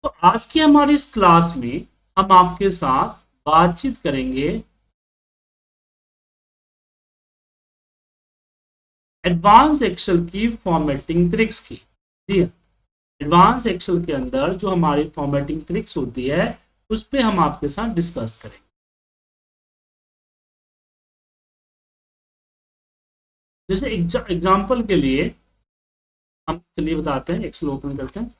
तो आज की हमारी इस क्लास में हम आपके साथ बातचीत करेंगे एडवांस एक्सेल की फॉर्मेटिंग ट्रिक्स की। जी, एडवांस एक्सेल के अंदर जो हमारी फॉर्मेटिंग ट्रिक्स होती है उस पे हम आपके साथ डिस्कस करेंगे। जैसे एग्जाम्पल के लिए हम चलिए बताते हैं, एक्सेल ओपन करते हैं।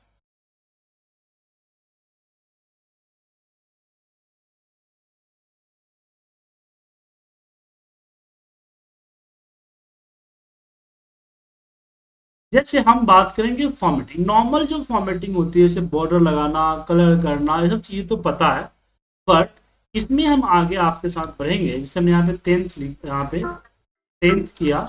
जैसे हम बात करेंगे फॉर्मेटिंग, नॉर्मल जो फॉर्मेटिंग होती है जैसे बॉर्डर लगाना, कलर करना, ये सब चीज़ें तो पता है। बट इसमें हम आगे आपके साथ बढ़ेंगे। जैसे हमने यहाँ पे टेंथ यहाँ पे टेंथ किया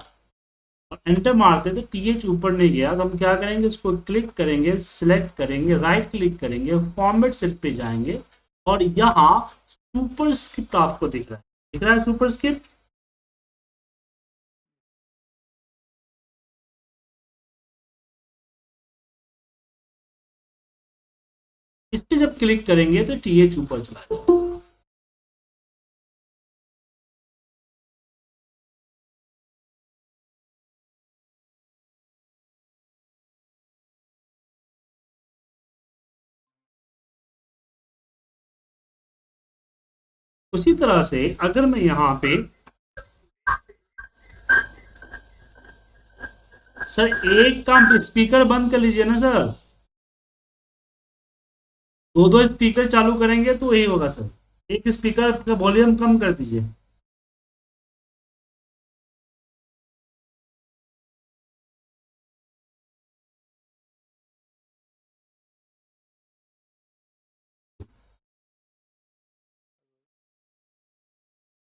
और एंटर मारते तो टीएच ऊपर नहीं गया, तो हम क्या करेंगे, उसको क्लिक करेंगे, सिलेक्ट करेंगे, राइट क्लिक करेंगे, फॉर्मेट सेल पे जाएंगे और यहाँ सुपर स्क्रिप्ट आपको दिख रहा है सुपर स्क्रिप्ट। इस पे जब क्लिक करेंगे तो टीएच ऊपर चला जाएगा। उसी तरह से अगर मैं यहाँ पे, सर एक काम, स्पीकर बंद कर लीजिए ना सर। दो दो स्पीकर चालू करेंगे तो यही होगा सर। एक स्पीकर का वॉल्यूम कम कर दीजिए।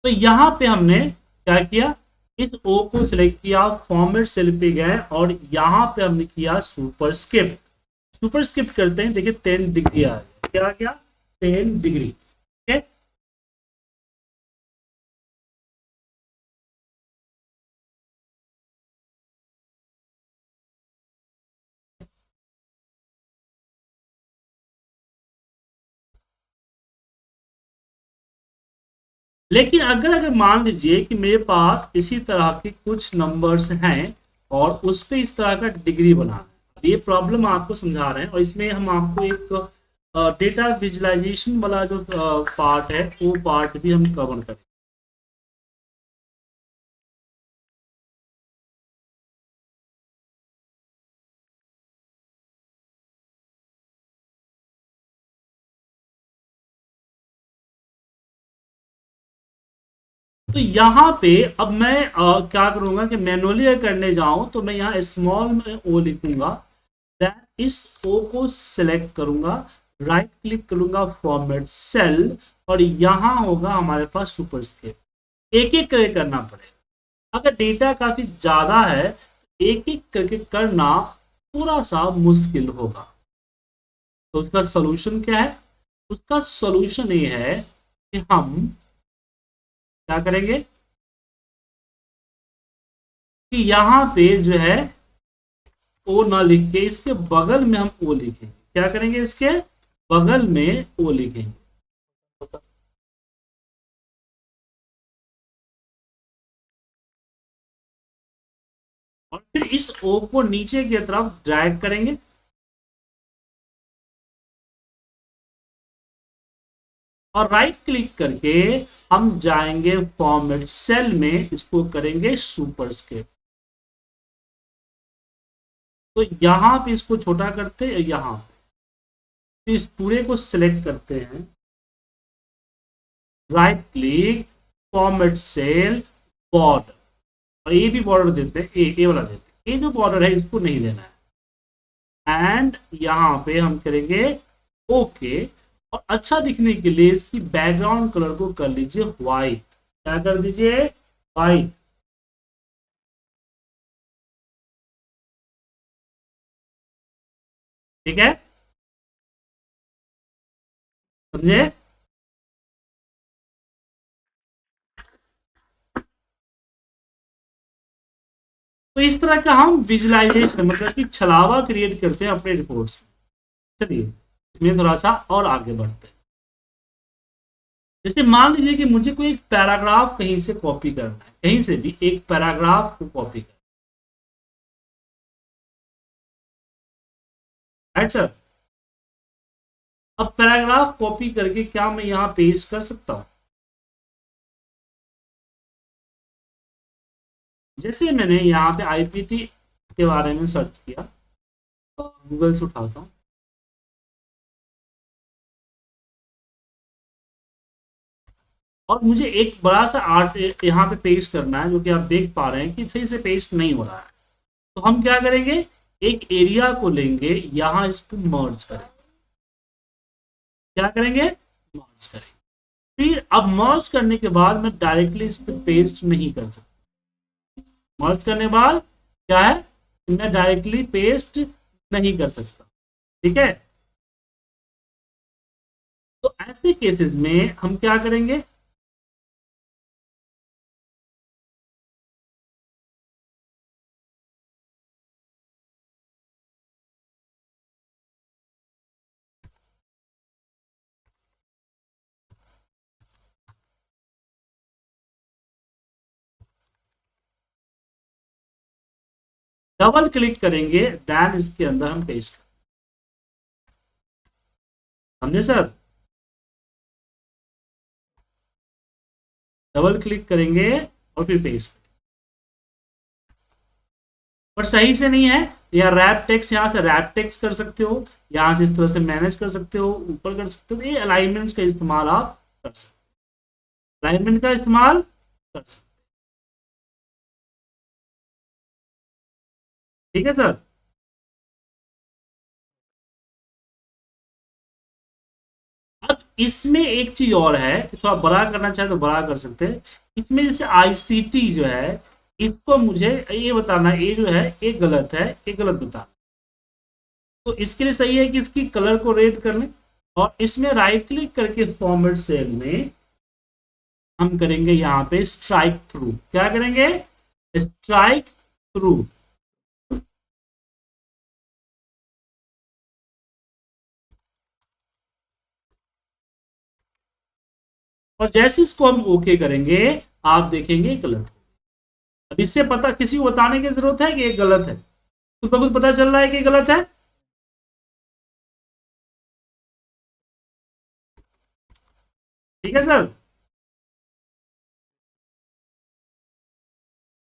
तो यहाँ पे हमने क्या किया, इस ओ को सिलेक्ट किया, फॉर्मेट सेल पे गए और यहाँ पे हमने किया सुपर स्क्रिप्ट। सुपर स्क्रिप्ट करते हैं, देखिए 10 डिग्री आ गया। क्या आ गया? 10 डिग्री। ठीक। लेकिन अगर अगर मान लीजिए कि मेरे पास इसी तरह के कुछ नंबर्स हैं और उस पे इस तरह का डिग्री बनाना है, ये प्रॉब्लम आपको समझा रहे हैं और इसमें हम आपको एक डेटा विजुअलाइजेशन वाला जो पार्ट है वो पार्ट भी हम कवर करें। तो यहाँ पे अब मैं क्या करूंगा कि मैनुअली करने जाऊं तो मैं यहाँ स्मॉल में ओ लिखूंगा, देन इस ओ को सिलेक्ट करूंगा, राइट क्लिक करूंगा, फॉर्मेट सेल, और यहाँ होगा हमारे पास सुपर स्क्रिप्ट। एक एक करके करना पड़ेगा। अगर डेटा काफी ज्यादा है एक एक करके करना थोड़ा सा मुश्किल होगा। तो उसका सोल्यूशन क्या है? उसका सोल्यूशन ये है कि हम क्या करेंगे कि यहाँ पे जो है ओ ना लिख के इसके बगल में हम ओ लिखेंगे। क्या करेंगे? इसके बगल में ओ लिखेंगे। और फिर इस ओ को नीचे की तरफ ड्रैग करेंगे और राइट क्लिक करके हम जाएंगे फॉर्मेट सेल में, इसको करेंगे सुपर स्क्रिप्ट। तो यहां पे इसको छोटा करते हैं, यहां पे तो इस पूरे को सिलेक्ट करते हैं, right click, format cell, border, और ये भी बॉर्डर देते हैं, ए वाला देते हैं। ये जो बॉर्डर है इसको नहीं देना है। एंड यहाँ पे हम करेंगे ओके। और अच्छा दिखने के लिए इसकी बैकग्राउंड कलर को कर लीजिए व्हाइट। क्या कर दीजिए? व्हाइट। ठीक है, समझे? तो इस तरह का हम विजुअलाइजेशन मतलब कि छलावा क्रिएट करते हैं अपने रिपोर्ट्स में। चलिए में थोड़ा सा और आगे बढ़ते हैं। जैसे मान लीजिए कि मुझे कोई एक पैराग्राफ कहीं से कॉपी करना है, कहीं से भी एक पैराग्राफ को कॉपी करना है सर। अब पैराग्राफ कॉपी करके क्या मैं यहाँ पेस्ट कर सकता हूँ? जैसे मैंने यहाँ पे आईपीटी के बारे में सर्च किया, तो गूगल से उठाता हूँ, और मुझे एक बड़ा सा आर्ट यहाँ पे पेस्ट करना है, जो कि आप देख पा रहे हैं कि सही से पेस्ट नहीं हो रहा है। तो हम क्या करेंगे, एक एरिया को लेंगे, यहाँ इसको मर्ज करेंगे। क्या करेंगे? मर्ज करेंगे। फिर अब मर्ज करने के बाद मैं डायरेक्टली इस पर पेस्ट नहीं कर सकता। मर्ज करने के बाद क्या है, मैं डायरेक्टली पेस्ट नहीं कर सकता। ठीक है, तो ऐसे केसेस में हम क्या करेंगे, डबल क्लिक करेंगे, देन इसके अंदर हम पेस्ट करेंगे। समझे सर? डबल क्लिक करेंगे और फिर पेस्ट करेंगे। पर सही से नहीं है, या रैप टेक्स्ट, यहाँ से रैप टेक्स्ट कर सकते हो, यहाँ से इस तरह से मैनेज कर सकते हो, ऊपर कर सकते हो। ये अलाइनमेंट्स का इस्तेमाल आप कर सकते हो, अलाइनमेंट का इस्तेमाल कर सकते हो। ठीक है सर। अब इसमें एक चीज और है कि थोड़ा बड़ा करना चाहे तो बड़ा कर सकते हैं। इसमें जैसे आईसीटी जो है, इसको मुझे ये बताना, ये जो है ये गलत है, ये गलत बता। तो इसके लिए सही है कि इसकी कलर को रेड कर लें, और इसमें राइट क्लिक करके फॉर्मेट सेल में हम करेंगे यहाँ पे स्ट्राइक थ्रू। क्या करेंगे? Strike through. और जैसे इसको हम ओके करेंगे, आप देखेंगे गलत। अब इससे पता, किसी को बताने की जरूरत है कि ये गलत है, खुद ब खुद पता चल रहा है कि गलत है। ठीक है सर।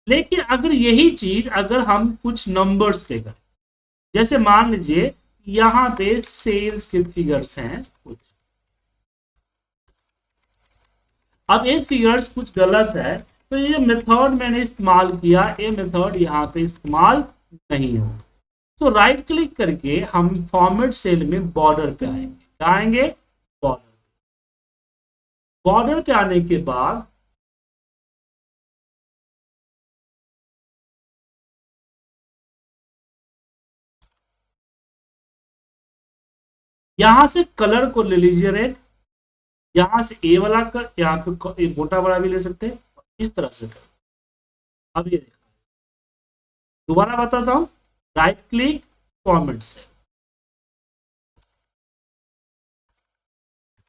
लेकिन अगर यही चीज अगर हम कुछ नंबर्स पे करें, जैसे मान लीजिए यहां पे सेल्स के फिगर्स हैं कुछ, अब ये फिगर्स कुछ गलत है, तो ये मेथड मैंने इस्तेमाल किया, ये मेथड यहाँ पे इस्तेमाल नहीं हो। तो राइट क्लिक करके हम फॉर्मेट सेल में बॉर्डर पे आएंगे। क्या आएंगे? बॉर्डर। बॉर्डर पे आने के बाद यहां से कलर को ले लीजिए रेड, यहां से ए वाला कर, यहाँ पे मोटा बड़ा भी ले सकते हैं, इस तरह से कर। अब ये देखा, दोबारा बताता हूं, right click, format cell,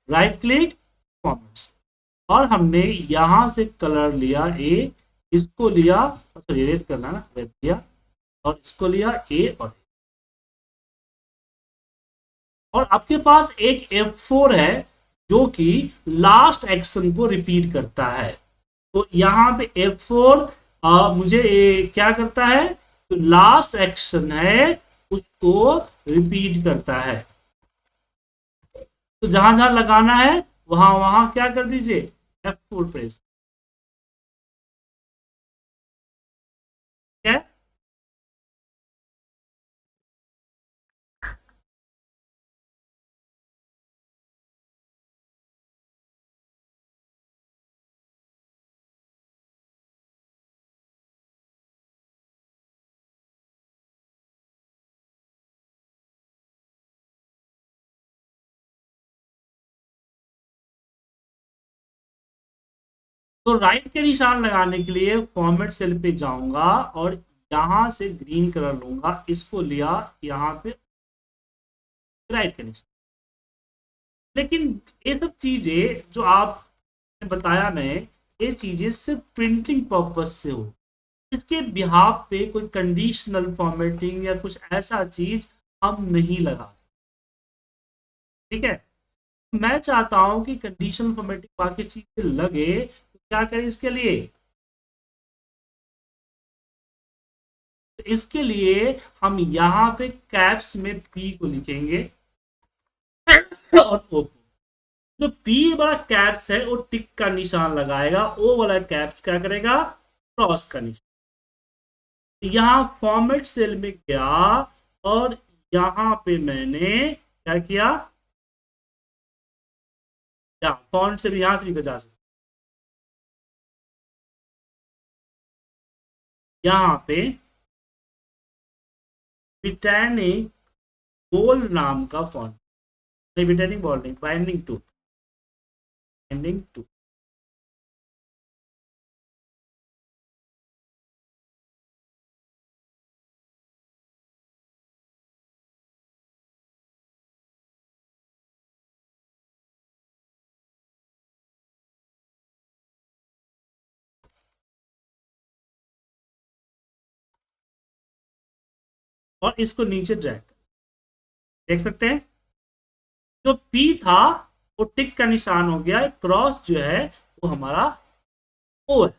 right click, format cell, और हमने यहां से कलर लिया ए, इसको लिया, सॉरी रेड करना ना, रेड लिया, और इसको लिया ए और आपके पास एक F4 है जो कि लास्ट एक्शन को रिपीट करता है। तो यहाँ पे F4 मुझे क्या करता है, तो लास्ट एक्शन है उसको रिपीट करता है। तो जहां जहां लगाना है वहां वहां क्या कर दीजिए, F4 प्रेस। क्या? तो राइट के निशान लगाने के लिए फॉर्मेट सेल पे जाऊंगा और यहां से ग्रीन कलर लूंगा, इसको लिया यहाँ पे राइट के निशान, लेकिन ये सब चीजें जो आप बताया मैं, ये चीजें सिर्फ प्रिंटिंग पर्पज से हो, इसके बिहाफ पे कोई कंडीशनल फॉर्मेटिंग या कुछ ऐसा चीज हम नहीं लगा सकते। ठीक है, मैं चाहता हूं कि कंडीशनल फॉर्मेटिंग बाकी चीजें लगे, तो क्या करें इसके लिए? तो इसके लिए हम यहां पे कैप्स में पी को लिखेंगे और ओ को। जो पी वाला कैप्स है वो टिक का निशान लगाएगा, ओ वाला कैप्स क्या करेगा? क्रॉस का निशान। यहां फॉर्मेट सेल में गया और यहां पे मैंने क्या किया, या फॉन्ट से भी यहां से भी जा सकते, यहां पे ब्रिटानिक बोल्ड नाम का फॉन्ट, नहीं ब्रिटानिक बोल्ड नहीं, बाइंडिंग टू, बाइंडिंग टू। और इसको नीचे ड्रैग, देख सकते हैं जो पी था वो टिक का निशान हो गया, क्रॉस जो है वो हमारा ओ है।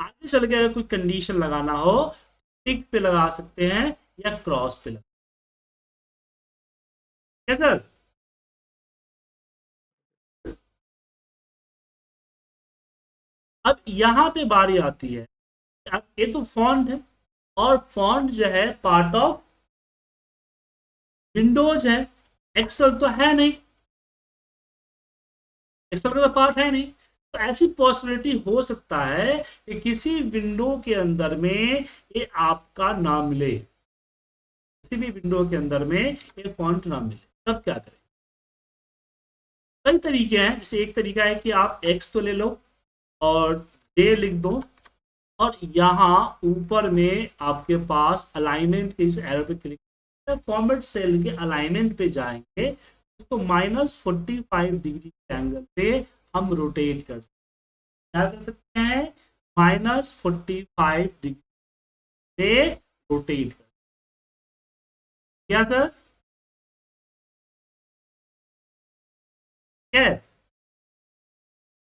आगे चल के अगर कोई कंडीशन लगाना हो, टिक पे लगा सकते हैं या क्रॉस पे लगा, क्या सर? अब यहां पे बारी आती है, अब ये तो फॉन्ट है, और फॉन्ट जो है पार्ट ऑफ विंडोज है, एक्सेल तो है नहीं, एक्सेल का तो पार्ट है नहीं। तो ऐसी पॉसिबिलिटी हो सकता है कि किसी विंडो के अंदर में ये आपका ना मिले, किसी भी विंडो के अंदर में ये फॉन्ट ना मिले, तब क्या करें? कई तरीके हैं, जैसे एक तरीका है कि आप एक्स तो ले लो और डे लिख दो, और यहाँ ऊपर में आपके पास अलाइनमेंट के इस एरो पे क्लिक, फॉर्मेट सेल के अलाइनमेंट पे जाएंगे, उसको -45 डिग्री के एंगल पे हम रोटेट कर सकते हैं। क्या कर सकते हैं? -45 डिग्री पे रोटेट कर, क्या सर? क्या?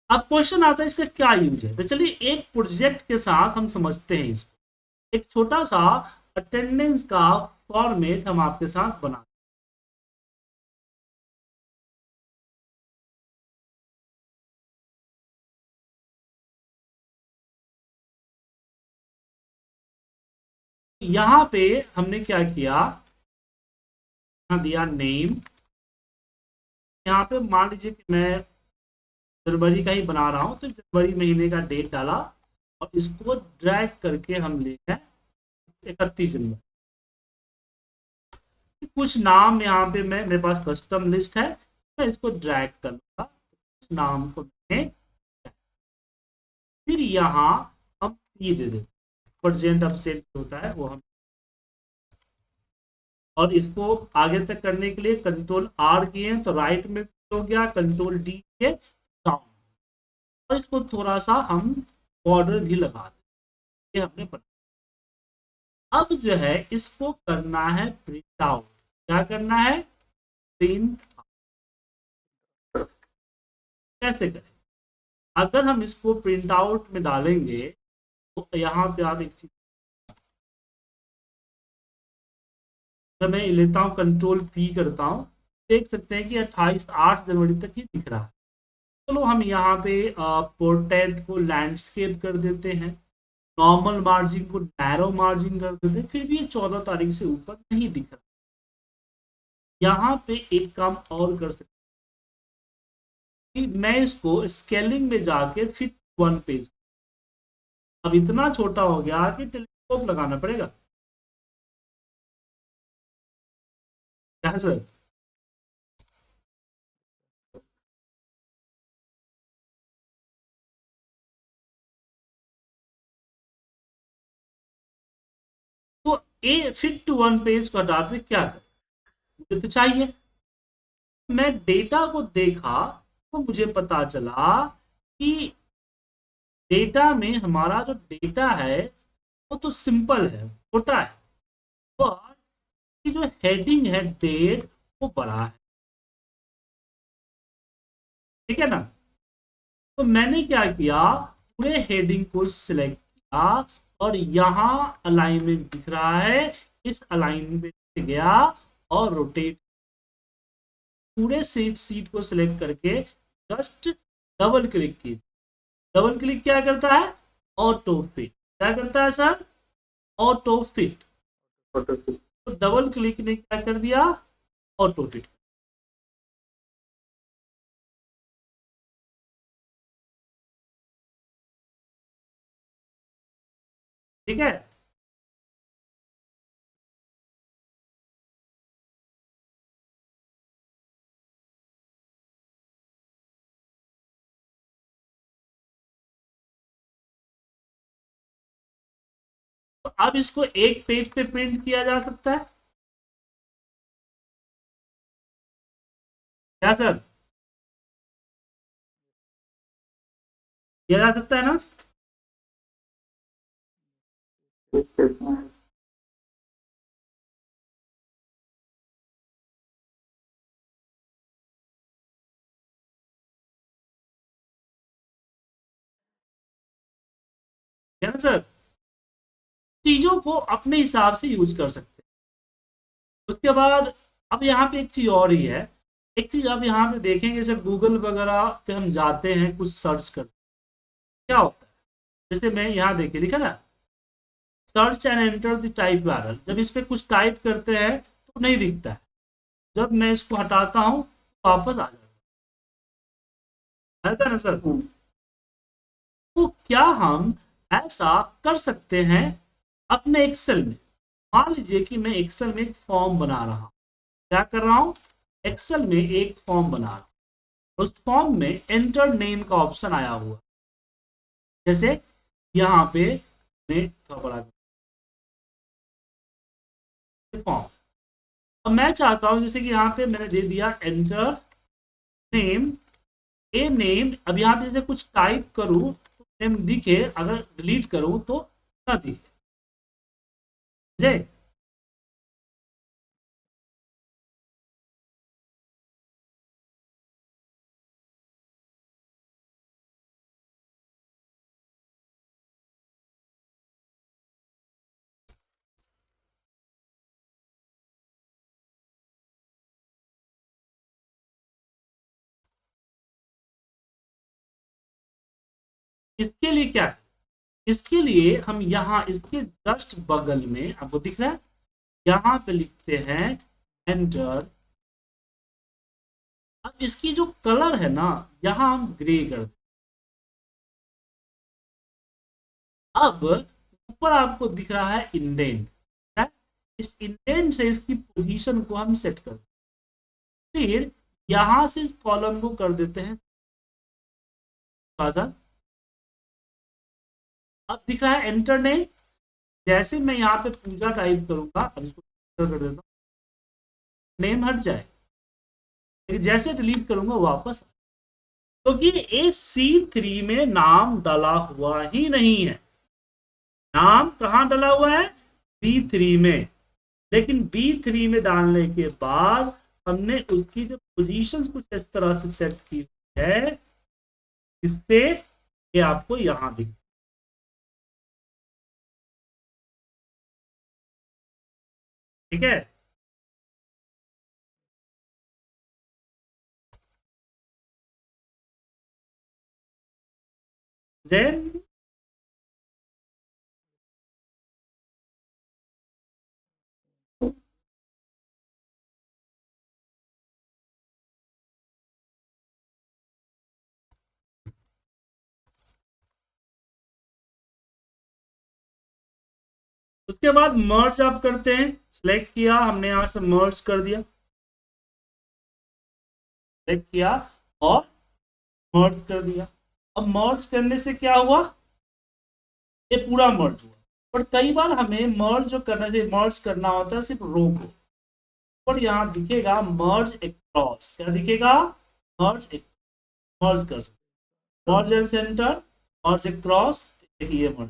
अब क्वेश्चन आता है इसका क्या यूज है, तो चलिए एक प्रोजेक्ट के साथ हम समझते हैं इसको। एक छोटा सा अटेंडेंस का फॉर्मेट हम आपके साथ बना, यहाँ पे हमने क्या किया, यहाँ दिया नेम, यहाँ पे मान लीजिए कि मैं जनवरी का ही बना रहा हूँ, तो जनवरी महीने का डेट डाला, और इसको ड्रैग करके हम ले गए 31 जनवरी। कुछ नाम यहाँ पे मैं, मेरे पास कस्टम लिस्ट है, मैं इसको ड्रैग कर लूंगा, कुछ नाम को मैंने, फिर यहाँ हम पी दे देते, प्रेजेंट अपसेट होता है वो हम, और इसको आगे तक करने के लिए कंट्रोल R किए तो राइट में हो गया, कंट्रोल D किए डाउन, और इसको थोड़ा सा हम बॉर्डर भी लगा दें, ये हमने पता। अब जो है इसको करना है प्रिंट आउट, क्या करना है? प्रिंट। कैसे करें? अगर हम इसको प्रिंट आउट में डालेंगे, तो यहाँ पे आप एक चीज, अगर मैं लेता हूँ कंट्रोल P करता हूँ, देख सकते हैं कि 8 जनवरी तक ही दिख रहा है। चलो हम यहाँ पे पोर्ट्रेट को लैंडस्केप कर देते हैं, नॉर्मल मार्जिन को नैरो मार्जिन कर देते हैं, फिर भी ये 14 तारीख से ऊपर नहीं दिख रहा। यहाँ पे एक काम और कर सकते हैं कि मैं इसको स्केलिंग में जाके फिट 1 पेज, अब इतना छोटा हो गया कि टेलीस्कोप लगाना पड़ेगा, क्या सर? तो ए फिट 1 पेज को हटाते क्या करें? मुझे तो चाहिए, मैं डेटा को देखा तो मुझे पता चला कि डेटा में हमारा जो डेटा है वो तो सिंपल है, छोटा है, पर कि जो हेडिंग है डेट वो बड़ा है। ठीक है ना। तो मैंने क्या किया, पूरे हेडिंग को सिलेक्ट किया और यहाँ अलाइनमेंट दिख रहा है, इस अलाइनमेंट पे गया और रोटेट, पूरे सीट को सिलेक्ट करके जस्ट डबल क्लिक की। डबल क्लिक क्या करता है, ऑटो फिट। क्या करता है सर, ऑटो फिट। तो डबल क्लिक ने क्या कर दिया, ऑटो फिट। ठीक है। तो अब इसको एक पेज पे प्रिंट किया जा सकता है क्या सर, किया जा सकता है ना। क्या ना सर, चीजों को अपने हिसाब से यूज कर सकते हैं। उसके बाद अब यहाँ पे एक चीज और ही है, एक चीज आप यहाँ पे देखेंगे, जैसे गूगल वगैरह पे हम जाते हैं कुछ सर्च करते हैं, क्या होता है, जैसे मैं यहाँ देखिए लिखा ना, search and enter the type URL। जब इस पे कुछ टाइप करते हैं तो नहीं दिखता है, जब मैं इसको हटाता हूँ तो वापस आ जाता है ना सर। तो क्या हम ऐसा कर सकते हैं अपने एक्सेल में। मान लीजिए कि मैं एक्सेल में एक फॉर्म बना रहा हूँ, क्या कर रहा हूँ, एक्सेल में एक फॉर्म बना रहा हूँ, उस फॉर्म में एंटर नेम का ऑप्शन आया हुआ, जैसे यहाँ पे मैं थोड़ा बड़ा फॉर्म, अब मैं चाहता हूँ जैसे कि यहाँ पे मैंने दे दिया एंटर नेम, ए नेम। अब यहाँ पे जैसे कुछ टाइप करूँ तो नेम दिखे, अगर डिलीट करूँ तो ना दिखे। इसके लिए क्या है, इसके लिए हम यहाँ इसके जस्ट बगल में आपको दिख रहा है, यहाँ पे लिखते हैं एंटर। अब इसकी जो कलर है ना, यहाँ हम ग्रे कर दें। अब ऊपर आपको दिख रहा है इंडेंट है? इस इंडेंट से इसकी पोजीशन को हम सेट कर, फिर यहां से कॉलम को कर देते हैं थोड़ा। अब दिख रहा है एंटर नेम, जैसे मैं यहाँ पे पूजा टाइप करूंगा, अब इसको कर देता हूँ, नेम हट जाए, लेकिन जैसे डिलीट करूंगा वापस, क्योंकि तो ये C3 में नाम डाला हुआ ही नहीं है। नाम कहाँ डाला हुआ है, B3 में, लेकिन B3 में डालने के बाद हमने उसकी जो पोजीशंस कुछ इस तरह से सेट की है, जिससे ये आपको यहां दिख, ठीक है। देन उसके बाद मर्ज आप करते हैं, सिलेक्ट किया हमने, यहां से मर्ज कर दिया, सिलेक्ट किया और मर्ज कर दिया। अब मर्ज करने से क्या हुआ, ये पूरा मर्ज हुआ। पर कई बार हमें मर्ज जो करना, से मर्ज करना होता है सिर्फ रो को, और यहाँ दिखेगा मर्ज क्रॉस क्या दिखेगा, मर्ज, मर्ज कर सकते, मर्ज एंड सेंटर, मर्ज क्रॉस, देखिए मर्ज,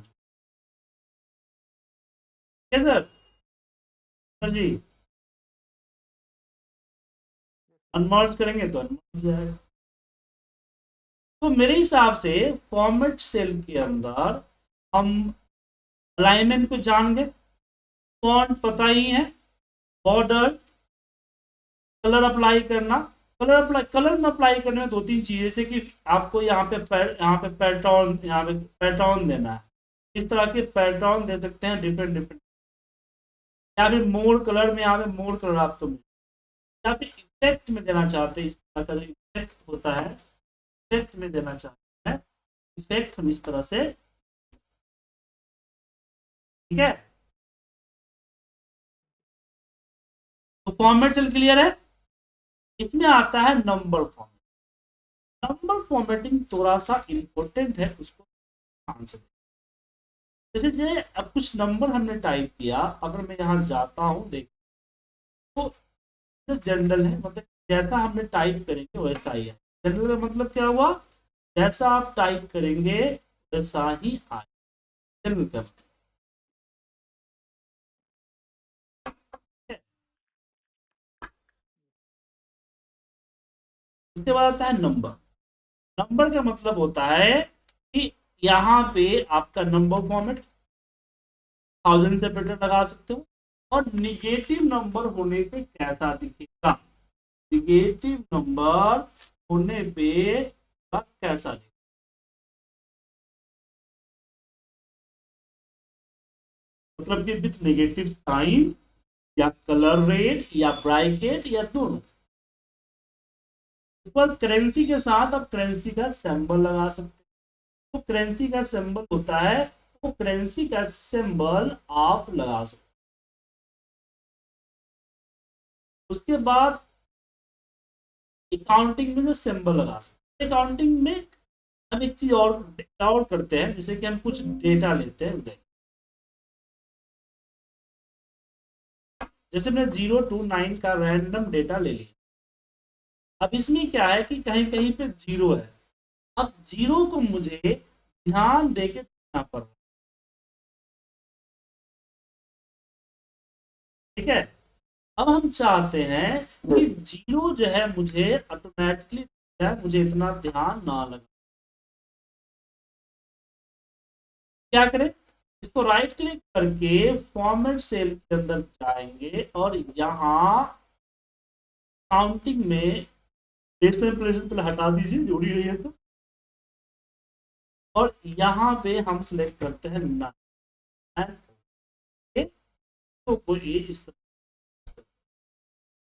ठीक है सर जी, अनमर्ज करेंगे तो अनमर्ज हो जाएगा। तो मेरे हिसाब से फॉर्मेट सेल के अंदर हम अलाइनमेंट को जान गए, फॉन्ट पता ही है, बॉर्डर, कलर अप्लाई करना, कलर में अप्लाई करने में दो तीन चीजें, जैसे कि आपको यहाँ पे पैटर्न, यहाँ पे पैटर्न देना है, इस तरह के पैटर्न दे सकते हैं डिफरेंट डिफरेंट, या फिर मोर कलर में यहाँ पे मोर कलर आपको या फिर इफेक्ट में देना चाहते हैं, इस तरह का जो इफेक्ट होता है, इफेक्ट में देना चाहते हैं, इफेक्ट हम इस तरह से, ठीक है। तो फॉर्मेट सेल क्लियर है। इसमें आता है नंबर फॉर्मेट। नंबर फॉर्मेटिंग थोड़ा सा इंपॉर्टेंट है, उसको ध्यान से, जैसे जे अब कुछ नंबर हमने टाइप किया, अगर मैं यहाँ जाता हूँ देख, तो जनरल है, मतलब जैसा हमने टाइप करेंगे वैसा ही है। जनरल का मतलब क्या हुआ, जैसा आप टाइप करेंगे वैसा ही आए, जनरल का मतलब, है। उसके बाद आता है नंबर। नंबर का मतलब होता है कि यहाँ पे आपका नंबर फॉर्मेट 1000 से बेटर लगा सकते हो, और निगेटिव नंबर होने पे कैसा दिखेगा, निगेटिव नंबर होने पे कैसा दिखेगा, मतलब कि विथ नेगेटिव साइन, या कलर रेड, या ब्राइकेट, या दोनों। इस पर करेंसी के साथ आप करेंसी का सिंबल लगा सकते हैं। तो करेंसी का सिंबल होता है, तो करेंसी का सिंबल आप लगा सकते हैं। उसके बाद अकाउंटिंग में जो सिंबल लगा सकते हैं, अकाउंटिंग में हम एक चीज और करते हैं, जैसे कि हम कुछ डेटा लेते हैं उधर, जैसे मैंने 0 to 9 का रैंडम डेटा ले लिया। अब इसमें क्या है कि कहीं कहीं पे जीरो है, अब जीरो को मुझे ध्यान देके देखना पड़ रहा है, ठीक है। अब हम चाहते हैं कि जीरो जो है मुझे ऑटोमेटिकली, मुझे इतना ध्यान ना लगे, क्या करें, इसको राइट क्लिक करके फॉर्मेट सेल के अंदर जाएंगे, और यहाँ काउंटिंग में डेसिमल प्लेसेस पहले हटा दीजिए, जोड़ी रही है तो, और यहाँ पे हम सिलेक्ट करते हैं नन, तो वो ये इस तरह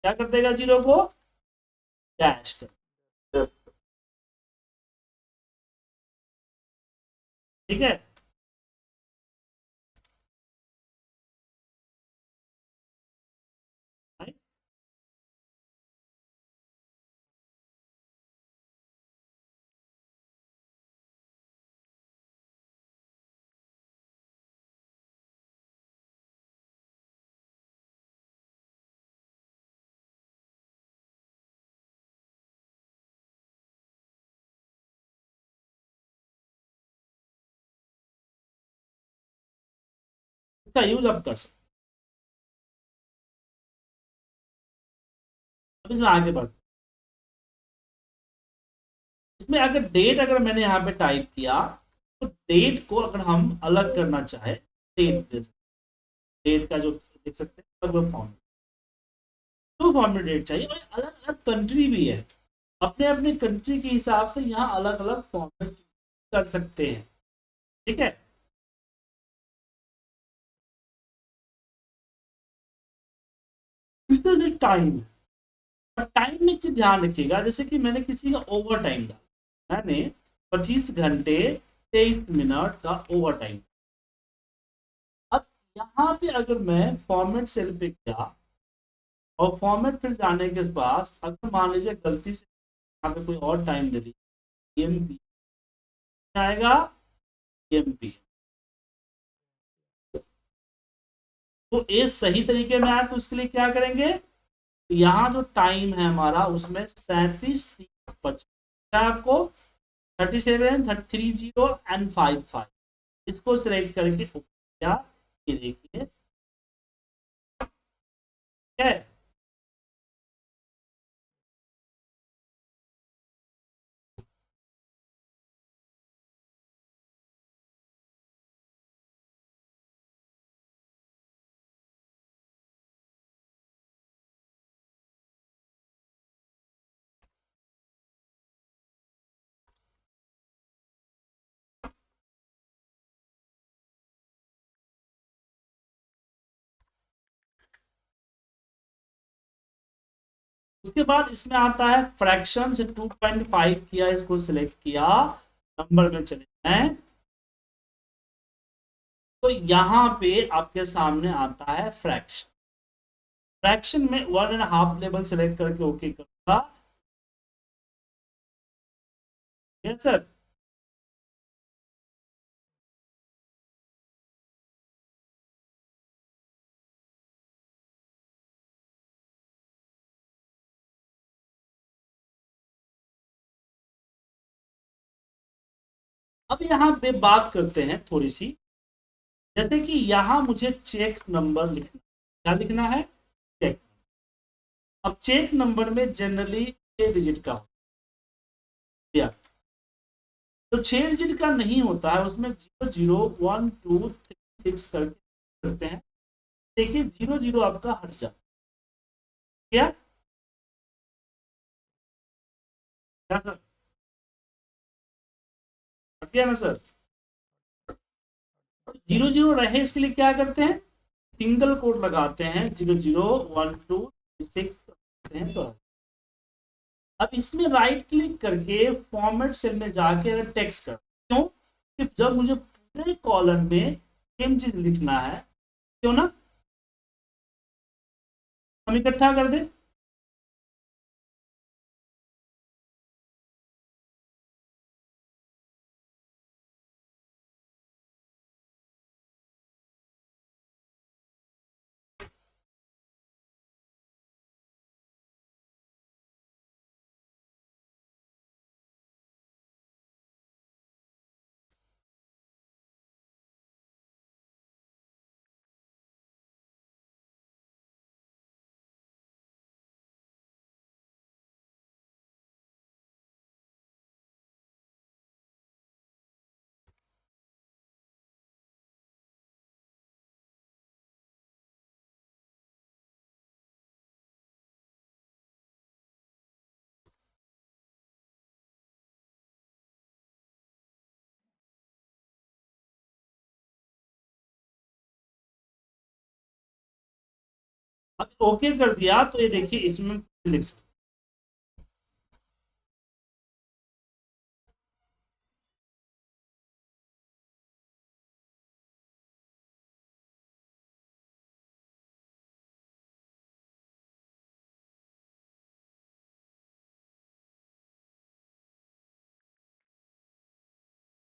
क्या कर देगा, जीरो को डैश कर, ठीक है। right? इसका यूज आप कर सकते हैं। अब इसमें आगे बढ़ते, इसमें अगर डेट, अगर मैंने यहाँ पे टाइप किया, तो डेट को अगर हम अलग करना चाहे, डेट दे सकते, डेट का जो देख सकते हैं अलग फॉर्म, दो फॉर्म में डेट चाहिए, और अलग अलग कंट्री भी है, अपने अपने कंट्री के हिसाब से यहाँ अलग अलग फॉर्मेट कर सकते हैं, ठीक है। इसमें टाइम, टाइम में चीज ध्यान रखिएगा, जैसे कि मैंने किसी का ओवर टाइम डाला, मैंने 25 घंटे 23 मिनट का ओवर टाइम, अब यहाँ पे अगर मैं फॉर्मेट सेल पे गया, और फॉर्मेट फिर जाने के बाद अगर मान लीजिए गलती से यहाँ पे कोई और टाइम दे दी, एमपी आएगा, एमपी, तो ये सही तरीके में आए तो उसके लिए क्या करेंगे, यहाँ जो टाइम है हमारा उसमें 37 30 55 आपको 37 30 एंड 55 इसको सिलेक्ट करके क्या ये देखिए है। उसके बाद इसमें आता है फ्रैक्शन से 2.5 किया इसको सिलेक्ट किया नंबर में चले जाए तो यहाँ पे आपके सामने आता है फ्रैक्शन। फ्रैक्शन में 1.5 लेवल सेलेक्ट करके ओके करूंगा। Yes sir. अब यहाँ पे बात करते हैं थोड़ी सी, जैसे कि यहाँ मुझे चेक नंबर लिखना, क्या लिखना है चेक। अब चेक नंबर में जनरली 6 डिजिट का होता है, तो 6 डिजिट का नहीं होता है, उसमें 0 0 1 2 3 6 करते हैं। देखिए 0 0 आपका हट जाता क्या क्या सर, हट गया ना सर। 0 0 रहे इसके लिए क्या करते हैं, सिंगल कोड लगाते हैं 0 0 1 2 6 हैं तो। अब इसमें राइट क्लिक करके फॉर्मेट सेल में जाके अगर टेक्स्ट कर, क्यों कि जब मुझे पूरे कॉलम में सेम चीज लिखना है, क्यों ना हम इकट्ठा कर दें। अब ओके कर दिया तो ये देखिए इसमें लिख सकते।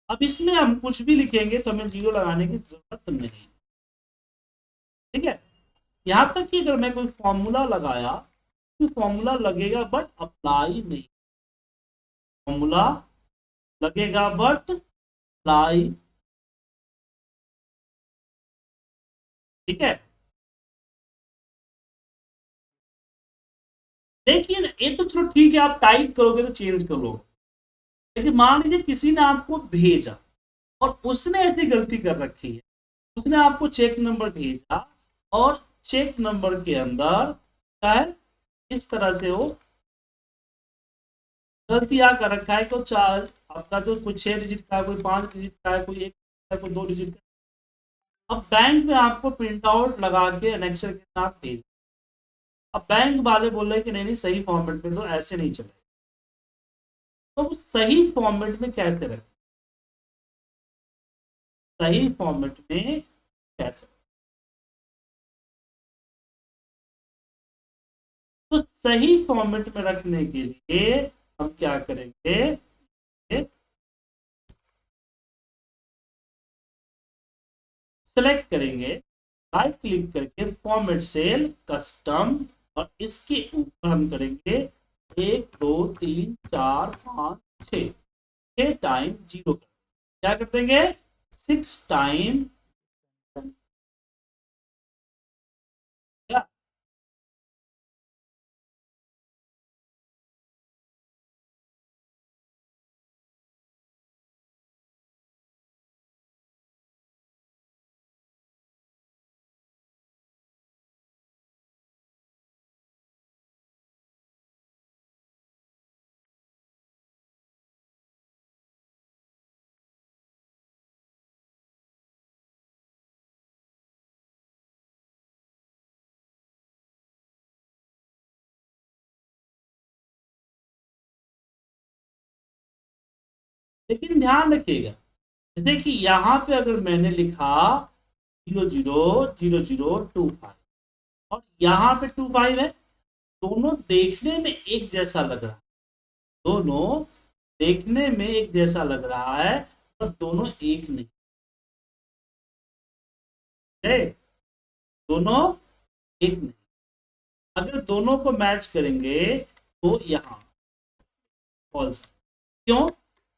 अब इसमें हम कुछ भी लिखेंगे तो हमें जीरो लगाने की जरूरत नहीं, ठीक है। यहां तक कि अगर मैं कोई फॉर्मूला लगाया तो फॉर्मूला लगेगा बट अप्लाई नहीं, फॉर्मूला लगेगा बट अप्लाई, ठीक है। लेकिन ये तो चलो ठीक है, आप टाइप करोगे तो चेंज कर लो, लेकिन मान लीजिए किसी ने आपको भेजा और उसने ऐसी गलती कर रखी है, उसने आपको चेक नंबर भेजा और चेक नंबर के अंदर क्या है, इस तरह से वो गलतियां कर रखा है। तो चार आपका जो कोई 6 डिजिट का है, कोई 5 डिजिट का है, कोई एक का है, कोई 2 डिजिट का। अब बैंक में आपको प्रिंट आउट लगा के एनेक्शन के साथ भेज, अब बैंक वाले बोल रहे कि नहीं नहीं सही फॉर्मेट में तो ऐसे नहीं चले, तो सही फॉर्मेट में कैसे रखें, सही फॉर्मेट में कैसे, तो सही फॉर्मेट में रखने के लिए हम क्या करेंगे, सेलेक्ट करेंगे, राइट क्लिक करके फॉर्मेट सेल कस्टम और इसके ऊपर हम करेंगे 1 2 3 4 5 6, 6 टाइम 0 क्या कर देंगे 6 टाइम क्या। लेकिन ध्यान रखिएगा, जैसे कि यहाँ पे अगर मैंने लिखा 000025 और यहाँ पे 25 है, दोनों देखने में एक जैसा लग रहा है, दोनों देखने में एक जैसा लग रहा है, पर दोनों एक नहीं है, दोनों एक नहीं। अगर दोनों को मैच करेंगे तो यहाँ फॉल्स। क्यों?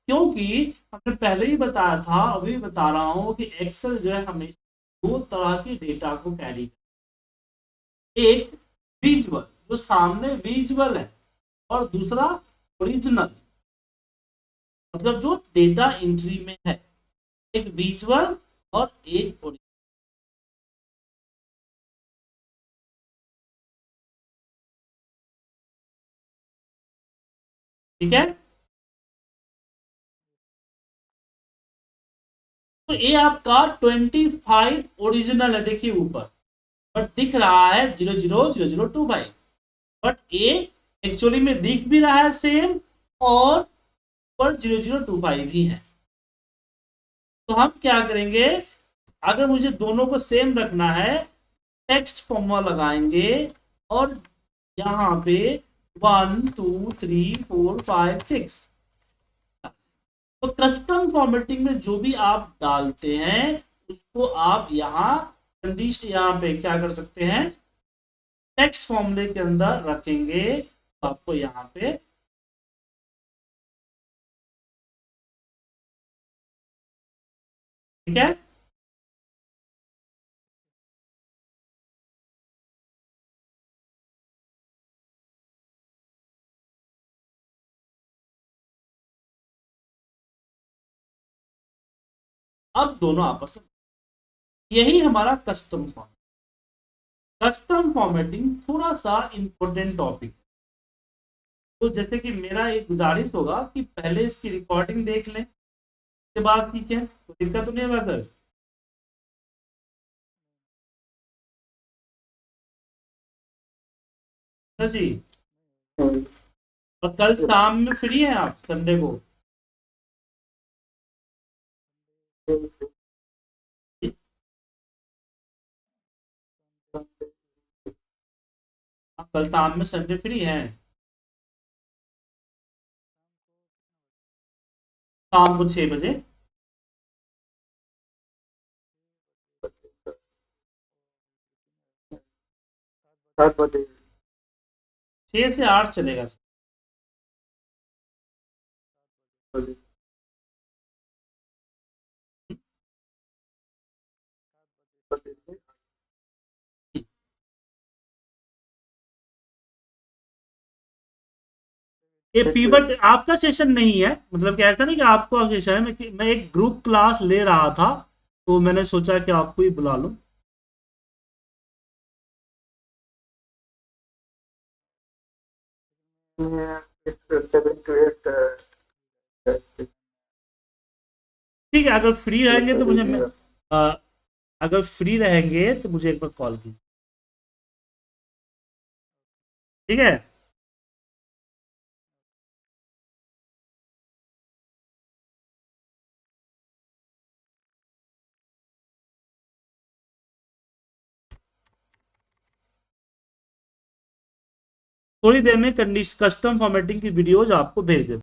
क्योंकि हमने पहले ही बताया था, अभी बता रहा हूं कि एक्सेल जो है हमेशा दो तरह के डेटा को कैरी करता है। एक विजुअल, जो सामने विजुअल है, और दूसरा ओरिजिनल, मतलब जो डेटा एंट्री में है। एक विजुअल और एक ओरिजिनल। ठीक है, तो ये आपका 25 ओरिजिनल है, देखिए ऊपर, बट दिख रहा है 000025, बट ये एक्चुअली में दिख भी रहा है सेम, और पर 0025 ही है। तो हम क्या करेंगे, अगर मुझे दोनों को सेम रखना है, टेक्स्ट फॉर्मूला लगाएंगे, और यहाँ पे 1 2 3 4 5 6, तो कस्टम फॉर्मेटिंग में जो भी आप डालते हैं उसको आप यहाँ कंडीशन, यहाँ पे क्या कर सकते हैं, टेक्स्ट फॉर्मूले के अंदर रखेंगे, तो आपको यहाँ पे ठीक है। अब दोनों आपस में, यही हमारा कस्टम फॉर्म। कस्टम फॉर्मेटिंग थोड़ा सा इंपॉर्टेंट टॉपिक, तो जैसे कि मेरा एक गुजारिश होगा कि पहले इसकी रिकॉर्डिंग देख लें, उसके बाद सीखें, तो दिक्कत तो नहीं होगा सर? सर जी, और कल शाम में फ्री हैं आप संडे को? आप कल शाम में संडे फ्री हैं? शाम को 6 बजे। 7 बजे। 6 से 8 चलेगा सर। 7 बजे। ये पीवट आपका सेशन नहीं है, मतलब कि ऐसा नहीं कि आपको सेशन है, मैं एक ग्रुप क्लास ले रहा था, तो मैंने सोचा कि आपको ही बुला लूं। मैं 7 to 8। ठीक है, अगर फ्री रहेंगे तो मुझे हाँ। अ, अगर फ्री रहेंगे तो मुझे एक बार कॉल कीजिए। ठीक है। थोड़ी देर में कंडीशन कस्टम फॉर्मेटिंग की वीडियोज आपको भेज देता हूं।